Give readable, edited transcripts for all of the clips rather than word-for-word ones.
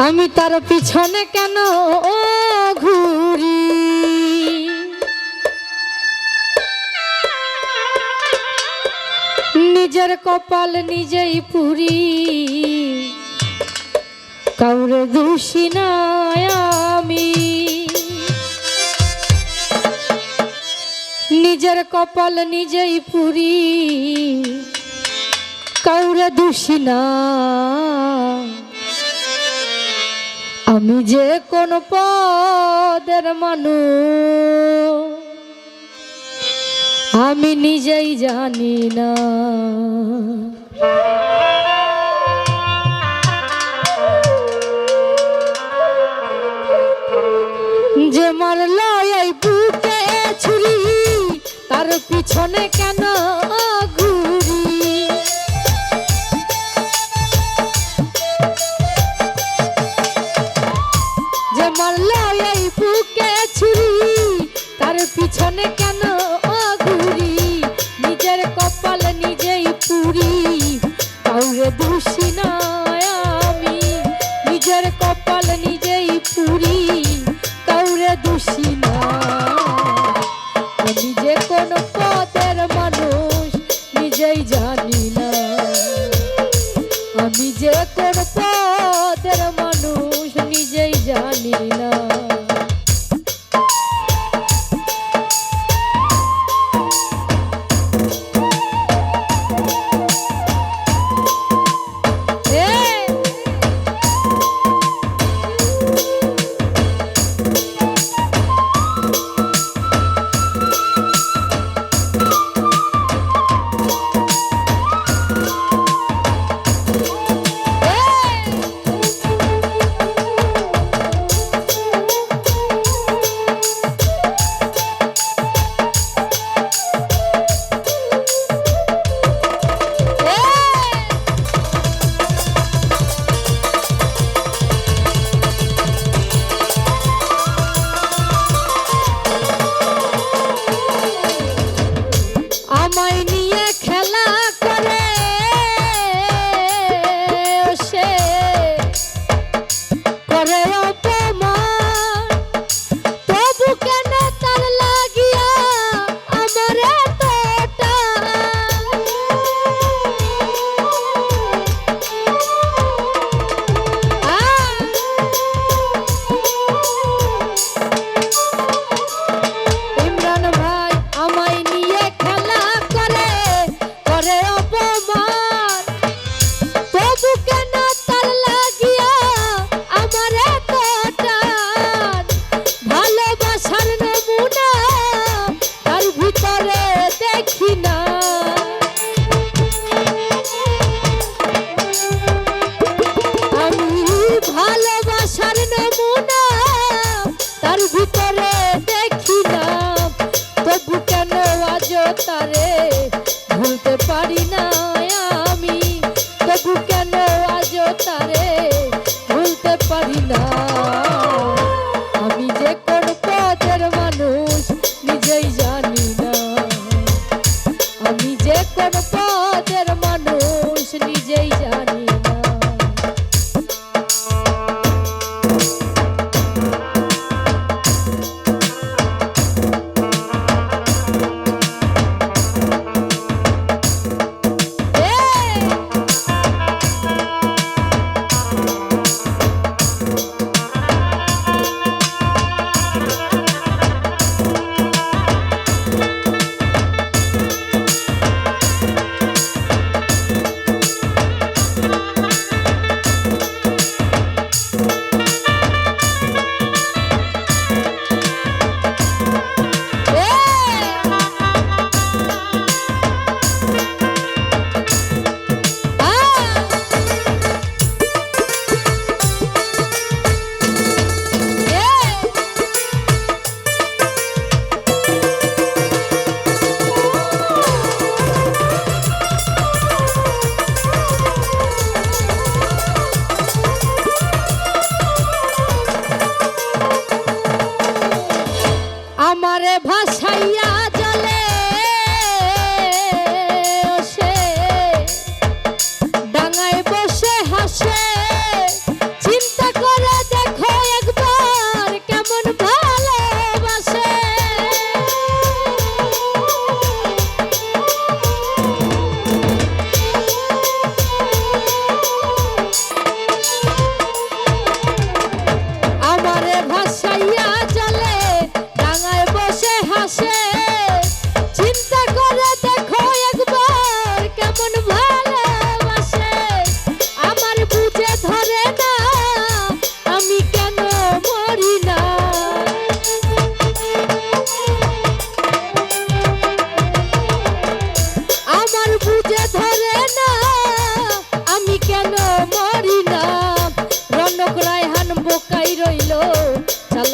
আমি তার পিছনে কেন ঘুরি, নিজের কপাল নিজেই পুরি, কাউরে দোষী নাই আমি। নিজের কপাল নিজেই পুরি, কাউরে দোষী না। আমি যে কোন পদের মানুষ আমি নিজেই জানি না। যে মারল এই বুকে ছুরি, তার পিছনে কেন ঘুরি। যে মারল এই বুকে ছুরি, তার পিছনে কেন ঘুরি। নিজের কপাল নিজেই পুরি, কাউরে দোষী না আমি। নিজের কপাল নিজেই পুরি, কাউরে দোষী না। আমি যে কোন পদের মানুষ নিজেই জানি না। আমি যে কোন পদের মানুষ নিজেই জানি না।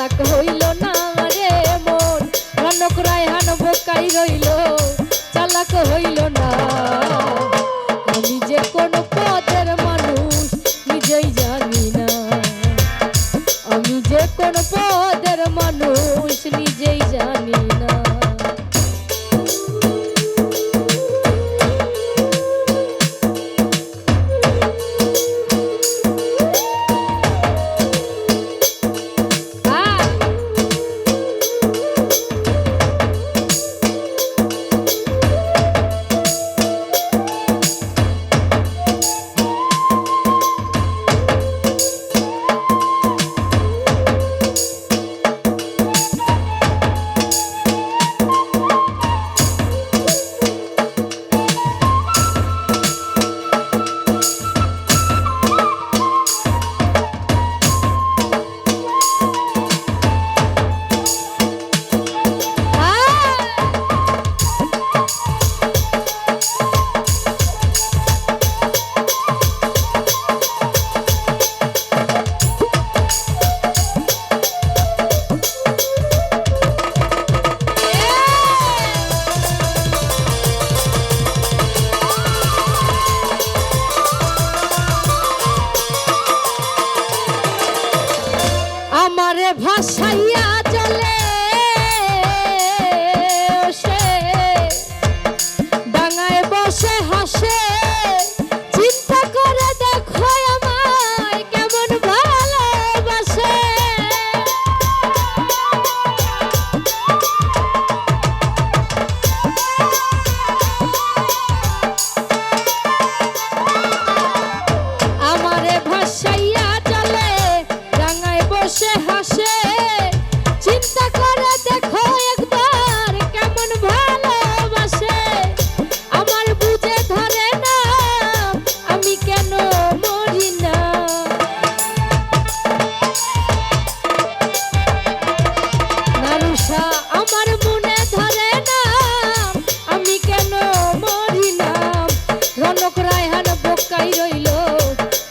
চালাক হইল না রে মন, রনক রায়হান বোকাই রইল, চালাক হইল না। আমি যে কোন পদের মানুষ নিজেই জানি না, আমি যে কোন পদের মানুষ নিজেই জানি না। আমারে ভাসাইয়া চলে সে ডাঙায় বসে হাসে, চিন্তা করে দেখো আমায় কেমন ভালোবাসে। আমারে ভাসাইয়া চলে ডাঙায় বসে হাসে, চিন্তা করে দেখো একবার কেমন ভালোবাসে। আমার বুঝে ধরে না আমি কেন মরি না, নারুষা আমার মনে ধরে না আমি কেন মরি না। রনক রায়হান বোকাই রইল,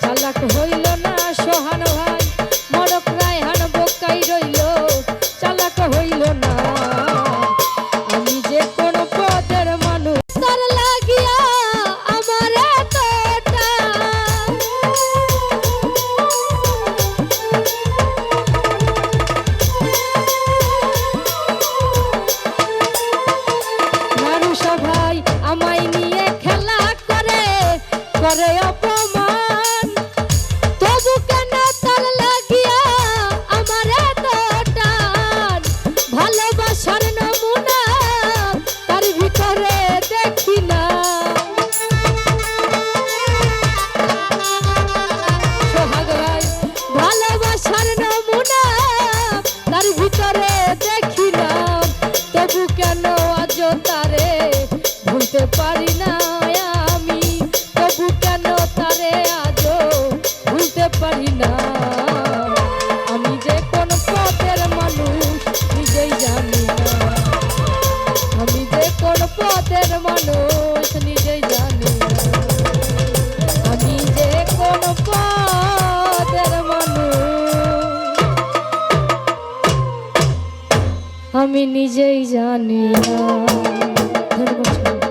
চালাক হইল না সোহান ভাই, মরক রায়হান বোকাই রইল, চালাক হইল না। আমি যে কোন পদের মানুষ তার লাগিয়া আমার এতটা, নারুষা ভাই আমায় নিয়ে খেলা করে করে অপমান, তবু কেন তার লাগিয়া আমার এত টান। ভালোবাসার নমুনা তার ভিতরে দেখি না, সোহাগ ভাই ভালোবাসার নমুনা তার ভিতরে দেখি না। তবু কেন আজ তারে ভুলতে পারি না আমি, তবু কেন তারে আজও ভুলতে পারি না। আমি যে কোন পদের মানুষ নিজেই জানি না, আমি যে কোন পদের মানুষ নিজেই জানি না, আমি যে কোন পদের মানুষ আমি নিজেই জানি না। ধন্যবাদ।